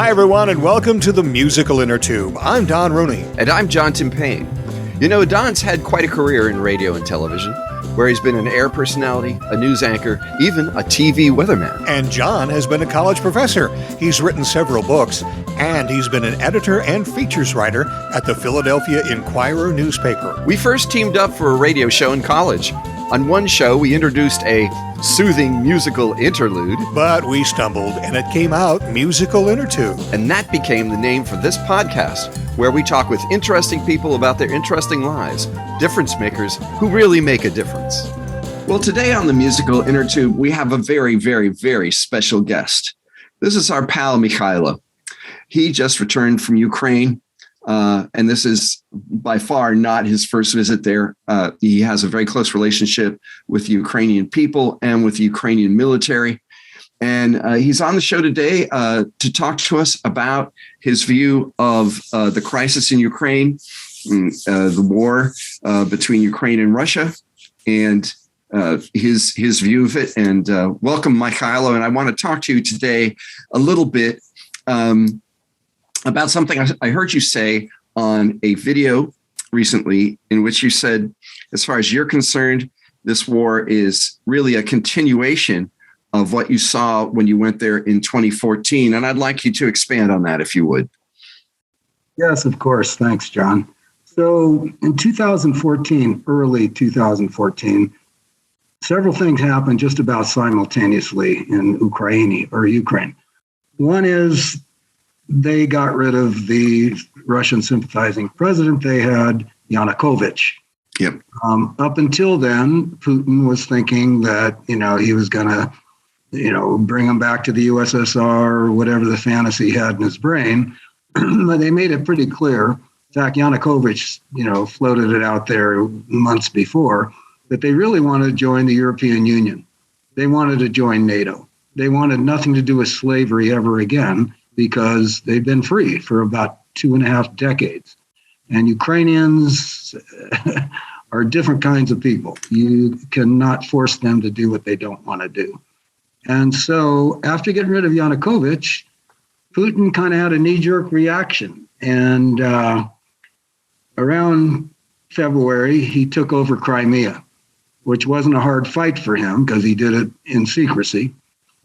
Hi, everyone, and welcome to the Musical Innertube. I'm Don Rooney. And I'm John Timpane. You know, Don's had quite a career in radio and television, where he's been an air personality, a news anchor, even a TV weatherman. And John has been a college professor. He's written several books, and he's been an editor and features writer at the Philadelphia Inquirer newspaper. We first teamed up for a radio show in college. On one show, we introduced a soothing musical interlude. But we stumbled, and it came out Musical Innertube. And that became the name for this podcast, where we talk with interesting people about their interesting lives, difference makers who really make a difference. Well, today on the Musical Innertube, we have a very, very, very special guest. This is our pal, Mykhailo. He just returned from Ukraine. And this is by far not his first visit there. He has a very close relationship with the Ukrainian people and with the Ukrainian military. And he's on the show today to talk to us about his view of the crisis in Ukraine, the war between Ukraine and Russia, and his view of it. And welcome, Mykhailo. And I want to talk to you today a little bit about something I heard you say on a video recently, in which you said, as far as you're concerned, this war is really a continuation of what you saw when you went there in 2014. And I'd like you to expand on that, if you would. Yes, of course. Thanks, John. So in 2014, early 2014, several things happened just about simultaneously in Ukraine. One is they got rid of the Russian sympathizing president they had, Yanukovych. Yep. Up until then, Putin was thinking that, he was going to, bring him back to the USSR or whatever the fantasy had in his brain. But they made it pretty clear. In fact, Yanukovych, floated it out there months before that they really wanted to join the European Union. They wanted to join NATO. They wanted nothing to do with slavery ever again, because they've been free for about 2.5 decades. And Ukrainians are different kinds of people. You cannot force them to do what they don't want to do. And so after getting rid of Yanukovych, Putin kind of had a knee-jerk reaction. And around February, he took over Crimea, which wasn't a hard fight for him because he did it in secrecy.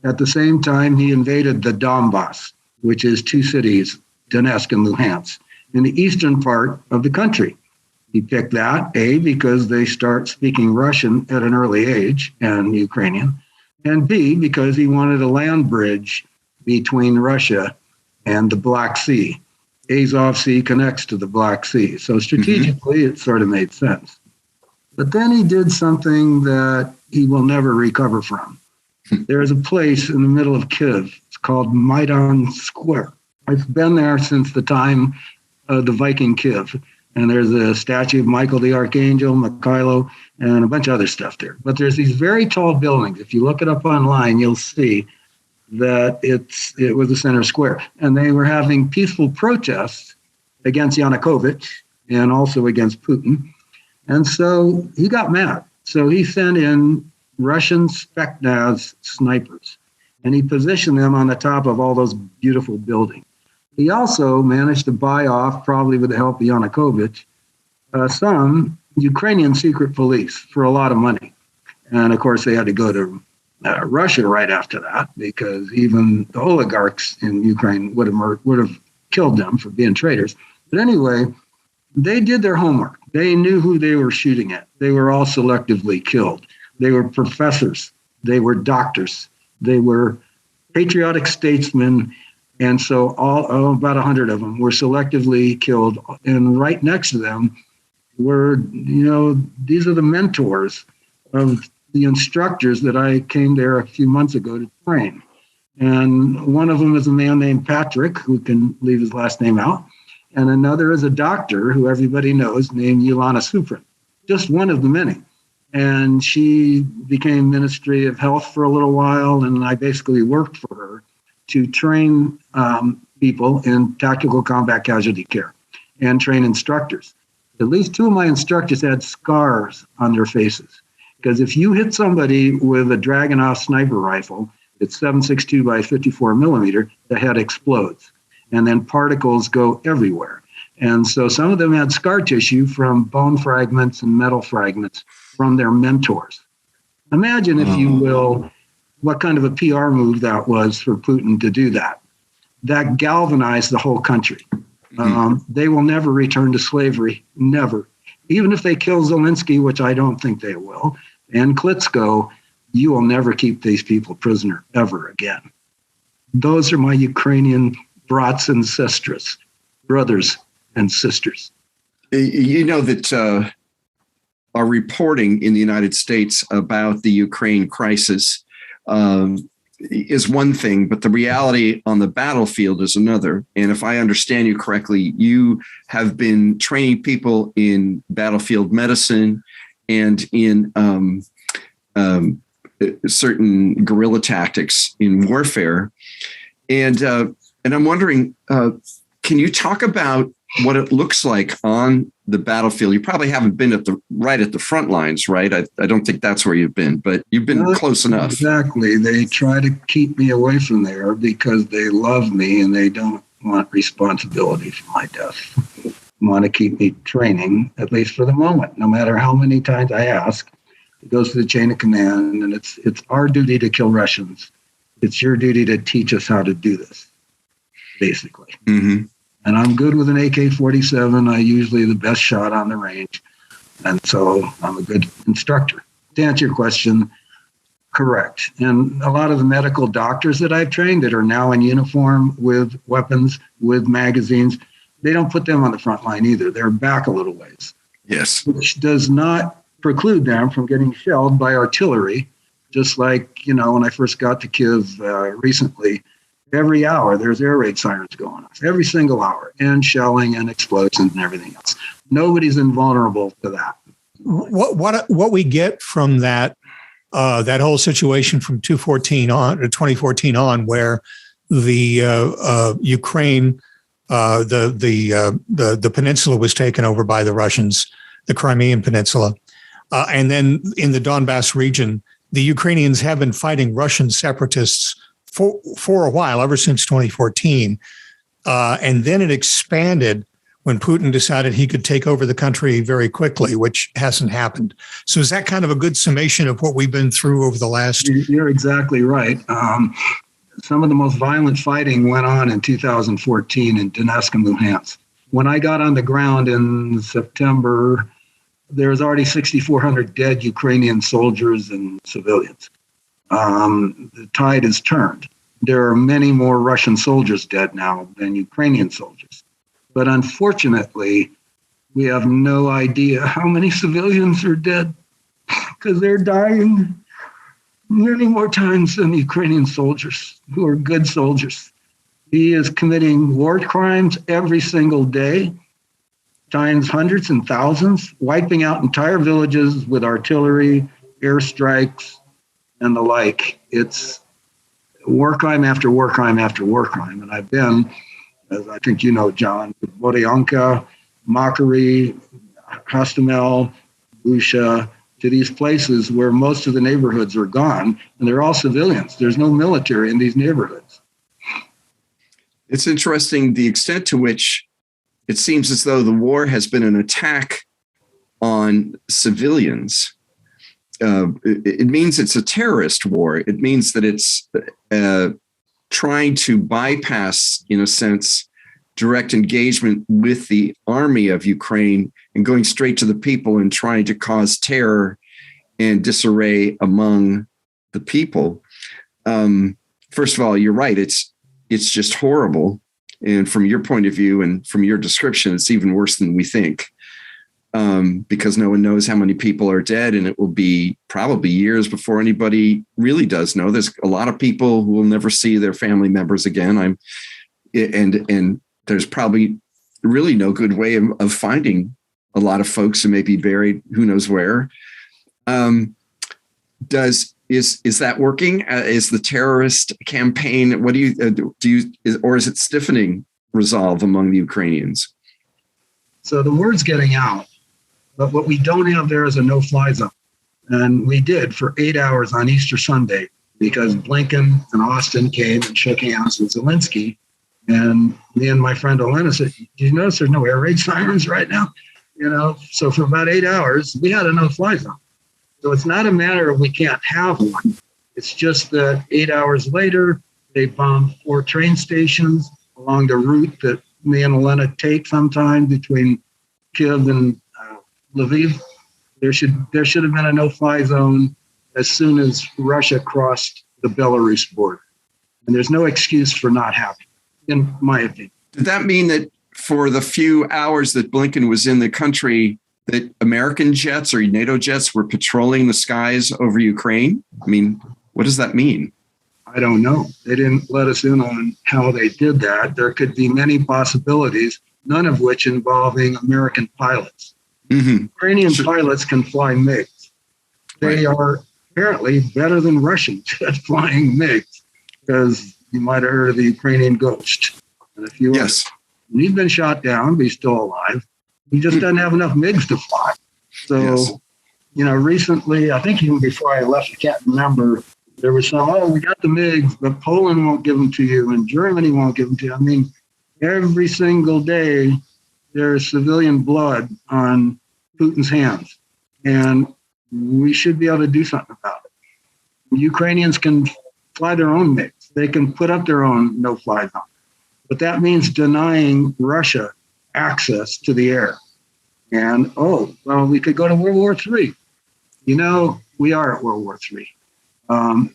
At the same time, he invaded the Donbass, which is 2 cities, Donetsk and Luhansk, in the eastern part of the country. He picked that, A, because they start speaking Russian at an early age, and Ukrainian, and B, because he wanted a land bridge between Russia and the Black Sea. Azov Sea connects to the Black Sea. So strategically, It sort of made sense. But then he did something that he will never recover from. There is a place in the middle of Kyiv. It's called Maidan Square. I've been there since the time of the Viking Kyiv. And there's a statue of Michael the Archangel, Mykhailo, and a bunch of other stuff there. But there's these very tall buildings. If you look it up online, you'll see that it was a center square. And they were having peaceful protests against Yanukovych and also against Putin. And so he got mad. So he sent in Russian Spetsnaz snipers, and he positioned them on the top of all those beautiful buildings. He also managed to buy off, probably with the help of Yanukovych, some Ukrainian secret police for a lot of money. And of course, they had to go to Russia right after that, because even the oligarchs in Ukraine would have killed them for being traitors. But anyway, they did their homework. They knew who they were shooting at. They were all selectively killed. They were professors. They were doctors. They were patriotic statesmen. And so about 100 of them were selectively killed. And right next to them were, these are the mentors of the instructors that I came there a few months ago to train. And one of them is a man named Patrick, who can leave his last name out. And another is a doctor who everybody knows named Yelena Suprin, just one of the many. And she became Ministry of Health for a little while, and I basically worked for her to train people in tactical combat casualty care and train instructors. At least 2 of my instructors had scars on their faces, because if you hit somebody with a Dragunov sniper rifle, it's 7.62 by 54 millimeter, the head explodes. and then particles go everywhere. And so some of them had scar tissue from bone fragments and metal fragments from their mentors. Imagine, if you will, what kind of a PR move that was for Putin to do that. That galvanized the whole country. They will never return to slavery, never. Even if they kill Zelensky, which I don't think they will, and Klitschko, you will never keep these people prisoner ever again. Those are my Ukrainian brats and sisters, brothers and sisters. You know that our reporting in the United States about the Ukraine crisis is one thing, but the reality on the battlefield is another. And if I understand you correctly, you have been training people in battlefield medicine and in certain guerrilla tactics in warfare. And I'm wondering, can you talk about what it looks like on the battlefield? You probably haven't been at the front lines, right? I don't think that's where you've been, but you've been close enough. Exactly. They try to keep me away from there because they love me and they don't want responsibility for my death. Want to keep me training, at least for the moment, no matter how many times I ask. It goes to the chain of command, and it's our duty to kill Russians. It's your duty to teach us how to do this, basically. Mm-hmm. And I'm good with an AK-47. I usually the best shot on the range. And so I'm a good instructor. To answer your question, correct. And a lot of the medical doctors that I've trained that are now in uniform with weapons, with magazines, they don't put them on the front line either. They're back a little ways. Yes. Which does not preclude them from getting shelled by artillery. Just like, when I first got to Kiev recently, every hour there's air raid sirens going off, every single hour, and shelling and explosions and everything else. Nobody's invulnerable to that. What we get from that whole situation from 2014 on, where the Ukraine, the peninsula was taken over by the Russians, the Crimean Peninsula, and then in the Donbass region, the Ukrainians have been fighting Russian separatists for a while, ever since 2014. And then it expanded when Putin decided he could take over the country very quickly, which hasn't happened. So is that kind of a good summation of what we've been through over the last? You're exactly right. Some of the most violent fighting went on in 2014 in Donetsk and Luhansk. When I got on the ground in September, there was already 6,400 dead Ukrainian soldiers and civilians. The tide has turned. There are many more Russian soldiers dead now than Ukrainian soldiers. But unfortunately, we have no idea how many civilians are dead because they're dying many more times than the Ukrainian soldiers who are good soldiers. He is committing war crimes every single day, times hundreds and thousands, wiping out entire villages with artillery, airstrikes, and the like. It's war crime after war crime after war crime. And I've been, as I think you know, John, Boryanka, Mykhailo, Hostomel, Busha, to these places where most of the neighborhoods are gone, and they're all civilians. There's no military in these neighborhoods. It's interesting the extent to which it seems as though the war has been an attack on civilians. It means it's a terrorist war. It means that it's trying to bypass, in a sense, direct engagement with the army of Ukraine and going straight to the people and trying to cause terror and disarray among the people. First of all, you're right. It's just horrible. And from your point of view and from your description, it's even worse than we think. Because no one knows how many people are dead, and it will be probably years before anybody really does know. There's a lot of people who will never see their family members again. And there's probably really no good way of finding a lot of folks who may be buried, who knows where. Is that working? Is the terrorist campaign? What or is it stiffening resolve among the Ukrainians? So the word's getting out. But what we don't have there is a no-fly zone. And we did for 8 hours on Easter Sunday because Blinken and Austin came and shook hands with Zelensky And me and my friend Elena said, "Do you notice there's no air raid sirens right now?" So for about 8 hours, we had a no-fly zone. So it's not a matter of we can't have one. It's just that 8 hours later, they bombed 4 train stations along the route that me and Elena take sometimes between Kiev and Lviv. There should have been a no-fly zone as soon as Russia crossed the Belarus border. And there's no excuse for not having it, in my opinion. Did that mean that for the few hours that Blinken was in the country, that American jets or NATO jets were patrolling the skies over Ukraine? I mean, what does that mean? I don't know. They didn't let us in on how they did that. There could be many possibilities, none of which involving American pilots. Mm-hmm. Ukrainian pilots can fly MiGs. They are apparently better than Russians at flying MiGs, because you might have heard of the Ukrainian Ghost. And if you yes. He's been shot down, but he's still alive. He just doesn't have enough MiGs to fly. So, yes. Recently, I think even before I left, I can't remember, there was we got the MiGs, but Poland won't give them to you, and Germany won't give them to you. I mean, every single day, there's civilian blood on Putin's hands, and we should be able to do something about it. Ukrainians can fly their own MiGs. They can put up their own no-fly zone. But that means denying Russia access to the air. And, we could go to World War III. We are at World War III.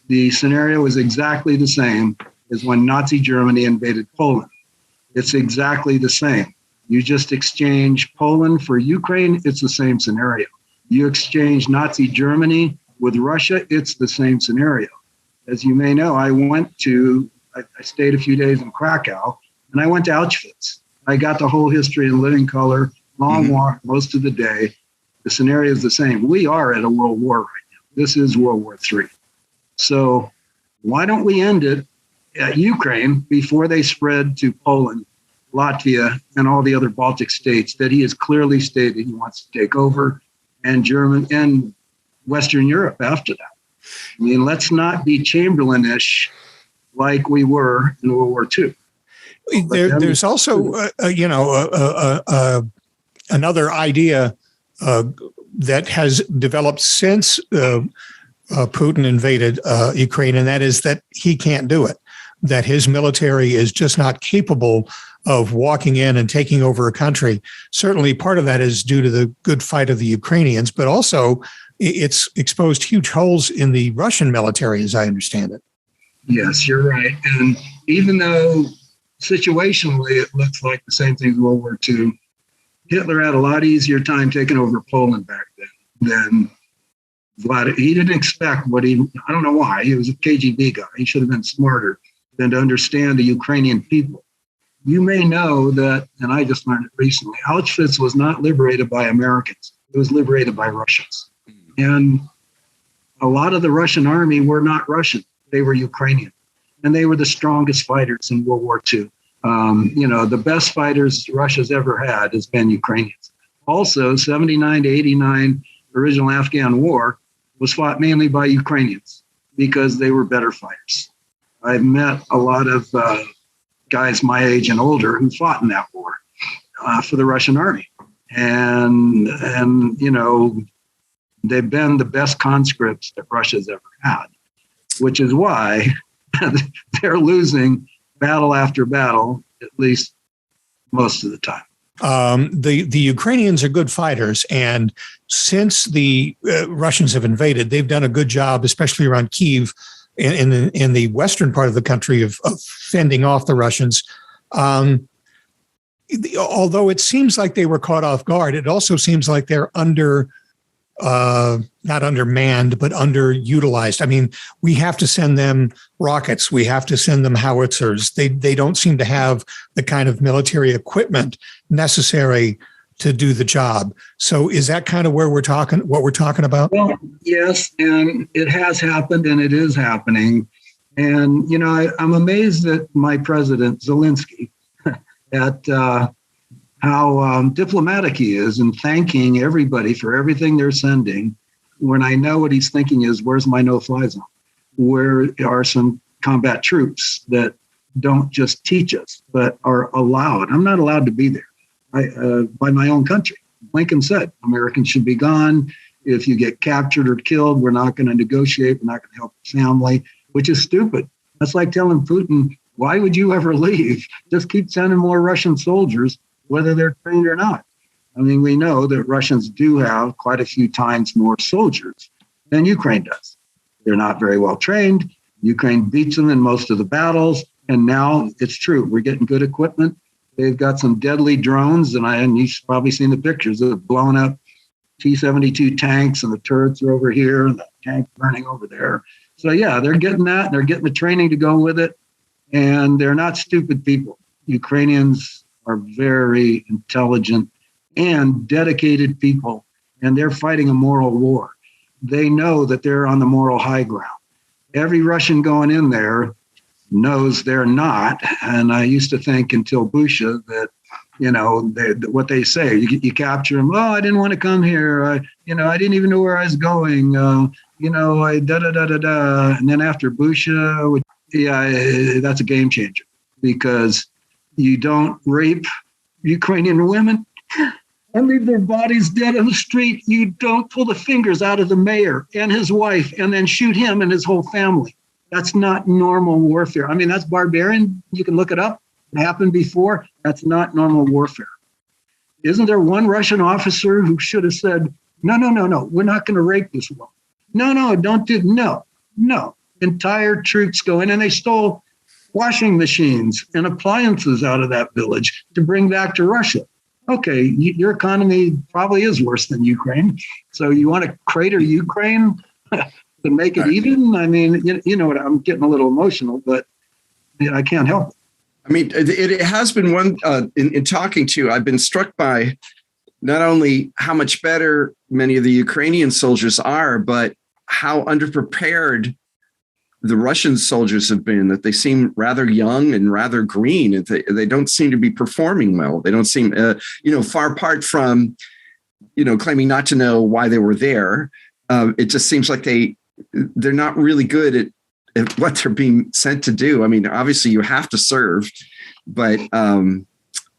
The scenario is exactly the same as when Nazi Germany invaded Poland. It's exactly the same. You just exchange Poland for Ukraine, it's the same scenario. You exchange Nazi Germany with Russia, it's the same scenario. As you may know, I stayed a few days in Krakow, and I went to Auschwitz. I got the whole history in living color, long walk most of the day. The scenario is the same. We are at a world war right now. This is World War III. So why don't we end it at Ukraine before they spread to Poland, Latvia, and all the other Baltic states that he has clearly stated he wants to take over, and Germany and Western Europe after that. I mean, let's not be Chamberlain-ish like we were in World War II. There's also, another idea that has developed since Putin invaded Ukraine, and that is that he can't do it, that his military is just not capable of walking in and taking over a country. Certainly part of that is due to the good fight of the Ukrainians, but also it's exposed huge holes in the Russian military, as I understand it. Yes, you're right. And even though situationally it looks like the same thing as World War II, Hitler had a lot easier time taking over Poland back then than Vladimir. He didn't expect I don't know why, he was a KGB guy. He should have been smarter than to understand the Ukrainian people. You may know that, and I just learned it recently, Auschwitz was not liberated by Americans. It was liberated by Russians. And a lot of the Russian army were not Russian. They were Ukrainian. And they were the strongest fighters in World War II. The best fighters Russia's ever had has been Ukrainians. Also, 79 to 89, the original Afghan war was fought mainly by Ukrainians because they were better fighters. I've met a lot of guys my age and older who fought in that war for the Russian army. And they've been the best conscripts that Russia's ever had, which is why they're losing battle after battle, at least most of the time. The Ukrainians are good fighters, and since the Russians have invaded, they've done a good job, especially around Kyiv in the western part of the country, of fending off the Russians. Although it seems like they were caught off guard, it also seems like they're not undermanned, but underutilized. I mean, we have to send them rockets. We have to send them howitzers. They don't seem to have the kind of military equipment necessary to do the job. So is that kind of what we're talking about? Well, yes, and it has happened and it is happening. And, I'm amazed at my president, Zelensky, at how diplomatic he is in thanking everybody for everything they're sending, when I know what he's thinking is, where's my no-fly zone? Where are some combat troops that don't just teach us, but are allowed. I'm not allowed to be there by my own country. Lincoln said, Americans should be gone. If you get captured or killed, we're not going to negotiate. We're not going to help the family, which is stupid. That's like telling Putin, why would you ever leave? Just keep sending more Russian soldiers, whether they're trained or not. I mean, we know that Russians do have quite a few times more soldiers than Ukraine does. They're not very well trained. Ukraine beats them in most of the battles. And now it's true. We're getting good equipment. They've got some deadly drones. And you've probably seen the pictures of blown up T-72 tanks, and the turrets are over here and the tank burning over there. So, yeah, they're getting that. And they're getting the training to go with it. And they're not stupid people. Ukrainians are very intelligent and dedicated people. And they're fighting a moral war. They know that they're on the moral high ground. Every Russian going in there knows they're not. And I used to think until Busha that, what they say, you capture them. Oh, I didn't want to come here. I didn't even know where I was going. I da-da-da-da-da. And then after Busha, that's a game changer, because you don't rape Ukrainian women and leave their bodies dead on the street. You don't pull the fingers out of the mayor and his wife and then shoot him and his whole family. That's not normal warfare. I mean, that's barbarian. You can look it up. It happened before. That's not normal warfare. Isn't there one Russian officer who should have said, no, we're not going to rape this woman. No, don't do, no. Entire troops go in, and they stole washing machines and appliances out of that village to bring back to Russia. Okay, your economy probably is worse than Ukraine. So you want to crater Ukraine to make it even? I mean, you know what, I'm getting a little emotional, but I can't help it. I mean, it has been one, in talking to you, I've been struck by not only how much better many of the Ukrainian soldiers are, but how underprepared the Russian soldiers have been, that they seem rather young and rather green, and they don't seem to be performing well. They don't seem, far apart from, claiming not to know why they were there. It just seems like they're not really good at what they're being sent to do. I mean, obviously you have to serve, but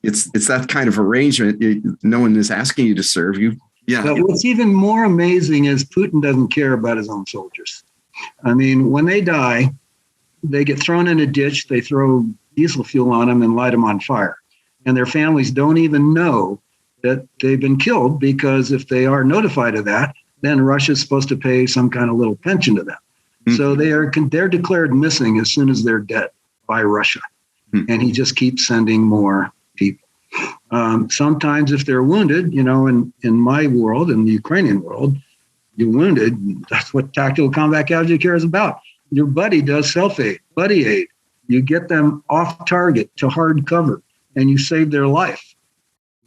it's that kind of arrangement. No one is asking you to serve you. Yeah. But what's even more amazing is Putin doesn't care about his own soldiers. I mean, when they die, they get thrown in a ditch, they throw diesel fuel on them and light them on fire. And their families don't even know that they've been killed, because if they are notified of that, then Russia's supposed to pay some kind of little pension to them. Mm-hmm. So they're declared missing as soon as they're dead by Russia. Mm-hmm. And he just keeps sending more people. Sometimes if they're wounded, in my world, in the Ukrainian world, you're wounded. That's what tactical combat casualty care is about. Your buddy does self-aid, buddy aid. You get them off target to hard cover, and you save their life.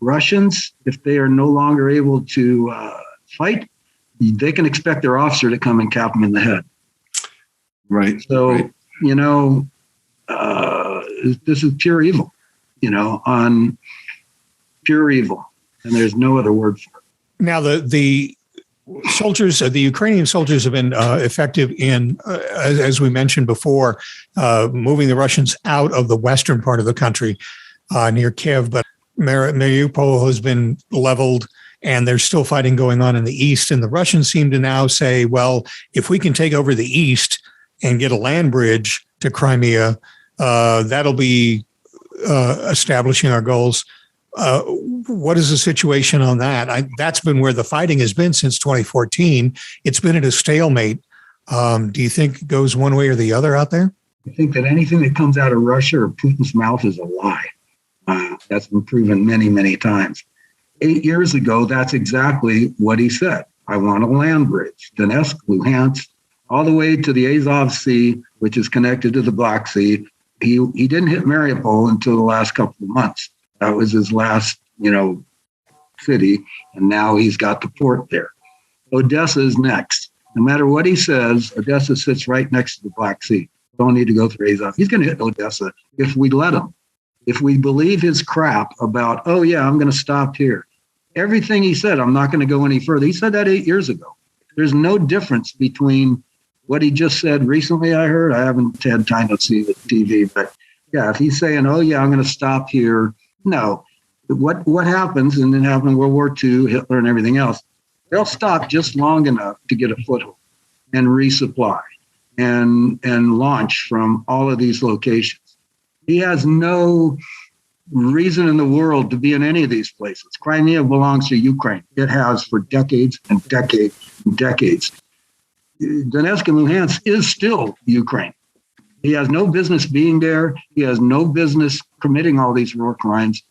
Russians, if they are no longer able to fight, they can expect their officer to come and cap them in the head. Right. So, right. This is pure evil, on pure evil. And there's no other word for it. Now, the soldiers, the Ukrainian soldiers have been effective in, as we mentioned before, moving the Russians out of the western part of the country near Kiev. But Mariupol has been leveled, and there's still fighting going on in the east. And the Russians seem to now say, well, if we can take over the east and get a land bridge to Crimea, that'll be establishing our goals. What is the situation on that? That's been where the fighting has been since 2014. It's been at a stalemate. Do you think it goes one way or the other out there? I think that anything that comes out of Russia or Putin's mouth is a lie. That's been proven many, many times. 8 years ago, that's exactly what he said. I want a land bridge, Donetsk, Luhansk, all the way to the Azov Sea, which is connected to the Black Sea. He didn't hit Mariupol until the last couple of months. That was his last, city, and now he's got the port there. Odessa is next. No matter what he says, Odessa sits right next to the Black Sea. Don't need to go through Azov. He's going to hit Odessa if we let him. If we believe his crap about, oh, yeah, I'm going to stop here. Everything he said, I'm not going to go any further. He said that 8 years ago. There's no difference between what he just said recently, I heard. I haven't had time to see the TV, but Yeah, if he's saying, "Oh yeah, I'm going to stop here," no. What happens, and it happened in World War II, Hitler, and everything else. They'll stop just long enough to get a foothold and resupply and launch from all of these locations. He has no reason in the world to be in any of these places. Crimea belongs to Ukraine. It has for decades and decades and decades. Donetsk and Luhansk is still Ukraine. He has no business being there. He has no business committing all these war crimes.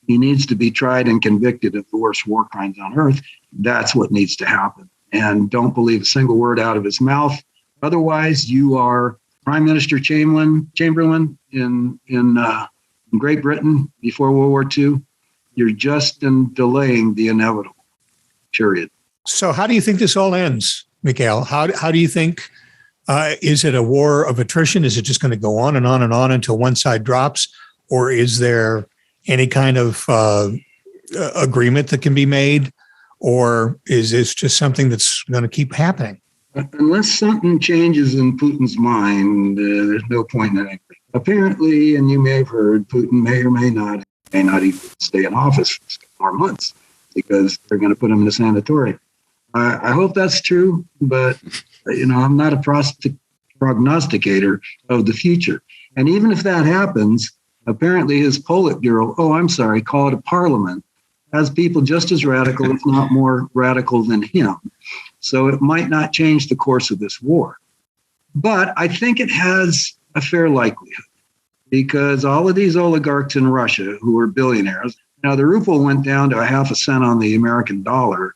He needs to be tried and convicted of the worst war crimes on earth. That's what needs to happen. And don't believe a single word out of his mouth. Otherwise, you are Prime Minister Chamberlain in Great Britain before World War II. You're just delaying the inevitable, period. So how do you think this all ends, Mykhailo? How do you think, is it a war of attrition? Is it just going to go on and on and on until one side drops? Or is there any kind of agreement that can be made? Or is this just something that's going to keep happening? Unless something changes in Putin's mind, there's no point in anything. Apparently, and you may have heard, Putin may or may not even stay in office for more months because they're going to put him in a sanatorium. I hope that's true, but I'm not a prognosticator of the future. And even if that happens, apparently his Politburo, call it a parliament, has people just as radical, if not more radical than him. So it might not change the course of this war. But I think it has a fair likelihood because all of these oligarchs in Russia who are billionaires, now the ruble went down to a half a cent on the American dollar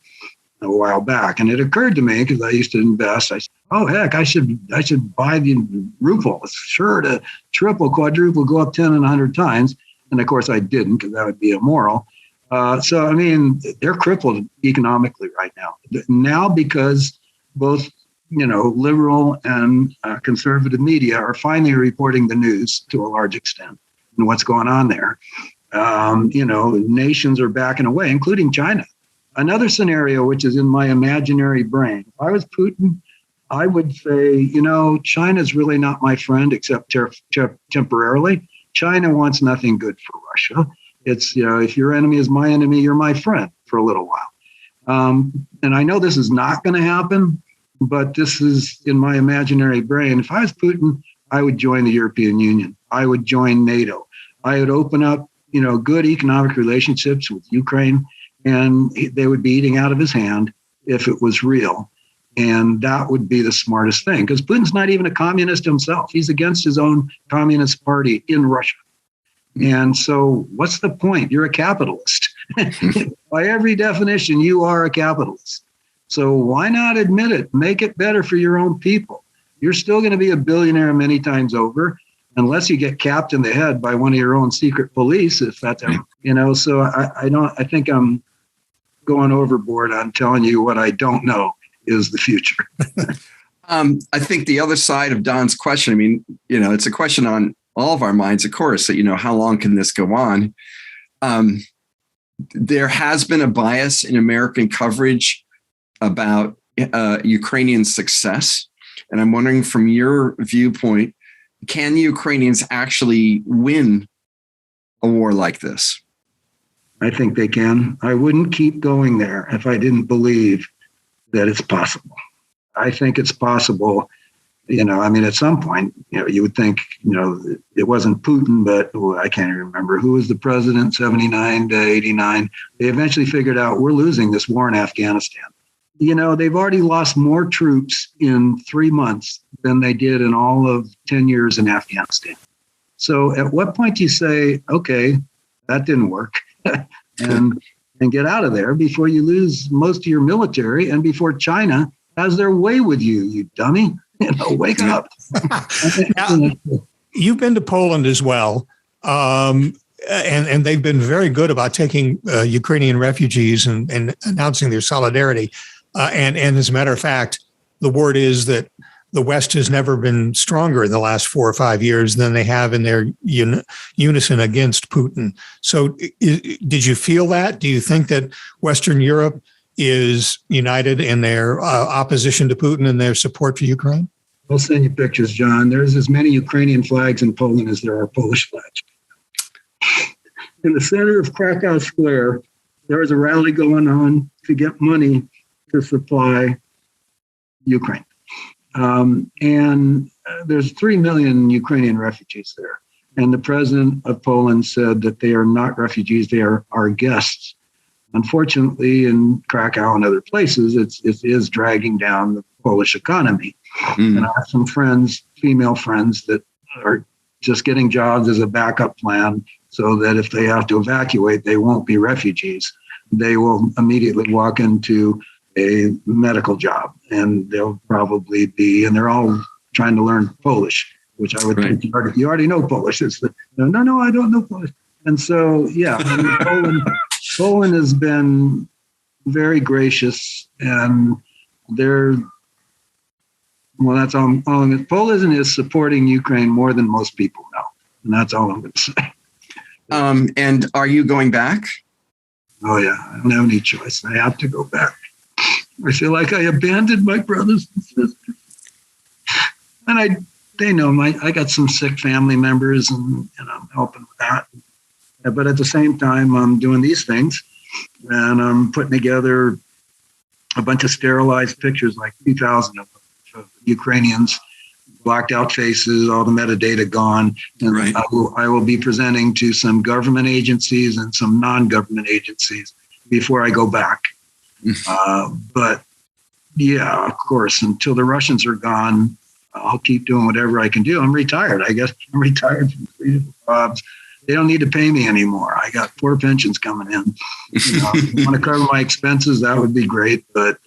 a while back. And it occurred to me, because I used to invest, I said, oh, heck, I should buy the ruble. It's sure to triple, quadruple, go up 10 and 100 times. And of course I didn't, because that would be immoral. So, they're crippled economically right now. Now, because both, liberal and conservative media are finally reporting the news to a large extent and what's going on there. Nations are backing away, including China. Another scenario, which is in my imaginary brain, if I was Putin, I would say, China's really not my friend, except temporarily. China wants nothing good for Russia. It's, if your enemy is my enemy, you're my friend for a little while. And I know this is not going to happen, but this is in my imaginary brain. If I was Putin, I would join the European Union. I would join NATO. I would open up, good economic relationships with Ukraine, and they would be eating out of his hand if it was real. And that would be the smartest thing, because Putin's not even a communist himself. He's against his own communist party in Russia. And so what's the point? You're a capitalist. By every definition, you are a capitalist. So why not admit it? Make it better for your own people. You're still going to be a billionaire many times over, unless you get capped in the head by one of your own secret police, if that's, so I think I'm going overboard on telling you what I don't know is the future. I think the other side of Don's question, it's a question on all of our minds, of course, that, how long can this go on? There has been a bias in American coverage about Ukrainian success. And I'm wondering, from your viewpoint, can Ukrainians actually win a war like this? I think they can. I wouldn't keep going there if I didn't believe that it's possible. I think it's possible. At some point, you would think, it wasn't Putin, but I can't even remember who was the president, 79 to 89. They eventually figured out we're losing this war in Afghanistan. They've already lost more troops in 3 months than they did in all of 10 years in Afghanistan. So at what point do you say, okay, that didn't work and get out of there before you lose most of your military and before China has their way with you, you dummy? Wake up. Now, you've been to Poland as well, and they've been very good about taking Ukrainian refugees and announcing their solidarity. And as a matter of fact, the word is that the West has never been stronger in the last 4 or 5 years than they have in their unison against Putin. So did you feel that? Do you think that Western Europe is united in their opposition to Putin and their support for Ukraine? I'll send you pictures, John. There's as many Ukrainian flags in Poland as there are Polish flags. In the center of Krakow Square, there is a rally going on to get money to supply Ukraine. And there's 3 million Ukrainian refugees there. And the president of Poland said that they are not refugees, they are our guests. Unfortunately, in Krakow and other places, it is dragging down the Polish economy. And I have some friends, female friends, that are just getting jobs as a backup plan so that if they have to evacuate, they won't be refugees. They will immediately walk into a medical job, and they'll probably be, and they're all trying to learn Polish, which I would think you already know Polish. It's no, I don't know Polish. And so, yeah, I mean, Poland has been very gracious, and that's all. Poland is supporting Ukraine more than most people know, and that's all I'm going to say. And are you going back? Oh yeah, I don't have any choice. I have to go back. I feel like I abandoned my brothers and sisters, and they know I got some sick family members, and I'm helping with that. But at the same time, I'm doing these things, and I'm putting together a bunch of sterilized pictures, like 2,000 of Ukrainians, blacked out faces, all the metadata gone. And I will be presenting to some government agencies and some non-government agencies before I go back. But yeah, of course, until the Russians are gone, I'll keep doing whatever I can do. I'm retired. I guess I'm retired from 3 different jobs. They don't need to pay me anymore. I got 4 pensions coming in. If you want to cover my expenses, that would be great. But,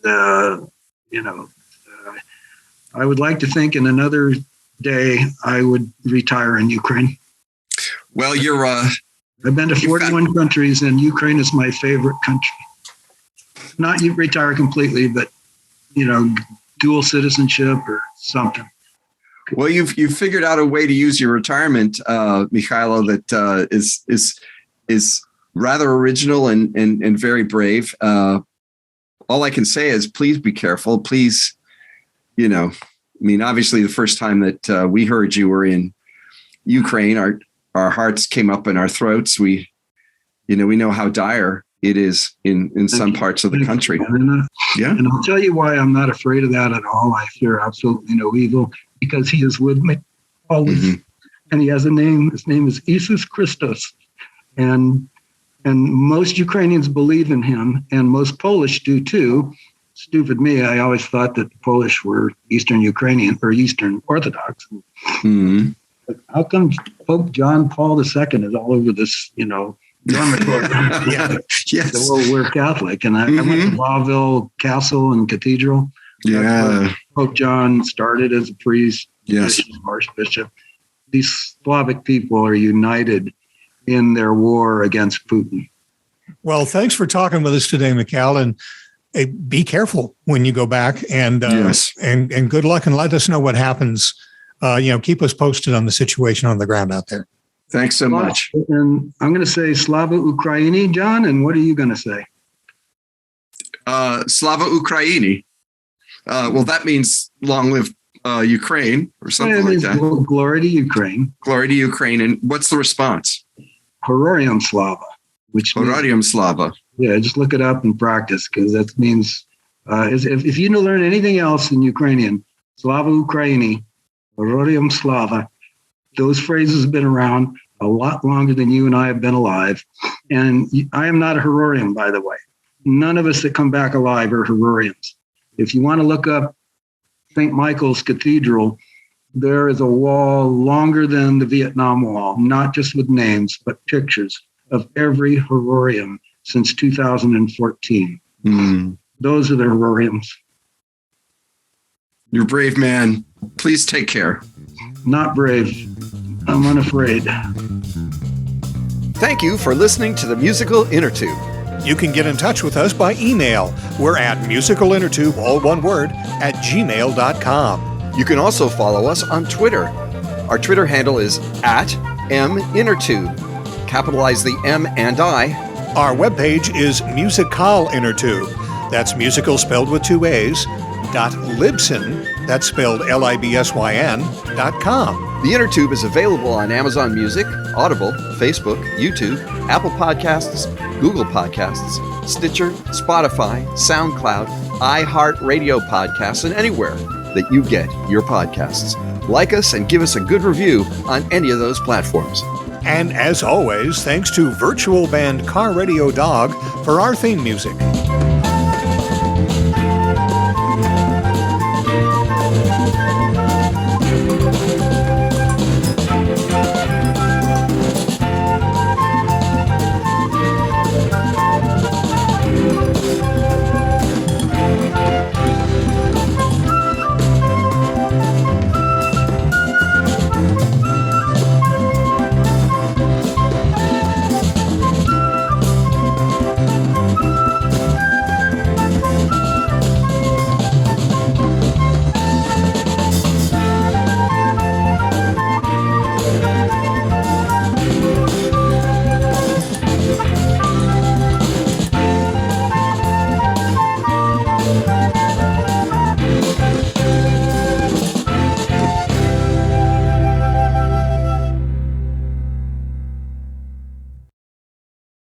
I would like to think in another day I would retire in Ukraine. Well, I've been to 41 countries, and Ukraine is my favorite country. Not you retire completely, but, dual citizenship or something. Well, you've figured out a way to use your retirement, Mykhailo, that is rather original and very brave. All I can say is please be careful. Please, obviously the first time that we heard you were in Ukraine, our hearts came up in our throats. We know how dire it is in some parts of the country. And I'll tell you why I'm not afraid of that at all. I fear absolutely no evil, because he is with me always. And he has a name. His name is Jesus Christos. And most Ukrainians believe in him, and most Polish do too. Stupid me, I always thought that the Polish were Eastern Ukrainian or Eastern Orthodox. But how come Pope John Paul II is all over this, dormitory? Yes. Well, we're Catholic, and I went to Lawville Castle and Cathedral. Yeah. Pope John started as a priest, yes, archbishop. These Slavic people are united in their war against Putin. Well, thanks for talking with us today, Mykhailo, and be careful when you go back, and and good luck, and let us know what happens. Keep us posted on the situation on the ground out there. Thanks so much. And I'm going to say Slava Ukraini, John, and what are you going to say? Slava Ukraini. Well, that means long live Ukraine or something like that. Glory to Ukraine. Glory to Ukraine. And what's the response? Hororium Slava. Hororium Slava. Yeah, just look it up and practice, because that means if you learn anything else in Ukrainian, Slava Ukraini, Hororium Slava, those phrases have been around a lot longer than you and I have been alive. And I am not a Hororium, by the way. None of us that come back alive are Hororiums. If you want to look up St. Michael's Cathedral, there is a wall longer than the Vietnam Wall, not just with names, but pictures of every Hororium since 2014. Those are the Hororiums. You're a brave man. Please take care. Not brave. I'm unafraid. Thank you for listening to the Musical Innertube. You can get in touch with us by email. We're at musicalinnertube, all one word, @gmail.com. You can also follow us on Twitter. Our Twitter handle is @MInnertube. Capitalize the M and I. Our webpage is Mykhailo Innertube. That's musical spelled with 2 A's, innertube.libsyn, that's spelled LIBSYN.com. The Innertube is available on Amazon Music, Audible, Facebook, YouTube, Apple Podcasts, Google Podcasts, Stitcher, Spotify, SoundCloud, iHeartRadio Podcasts, and anywhere that you get your podcasts. Like us and give us a good review on any of those platforms. And as always, thanks to virtual band Car Radio Dog for our theme music.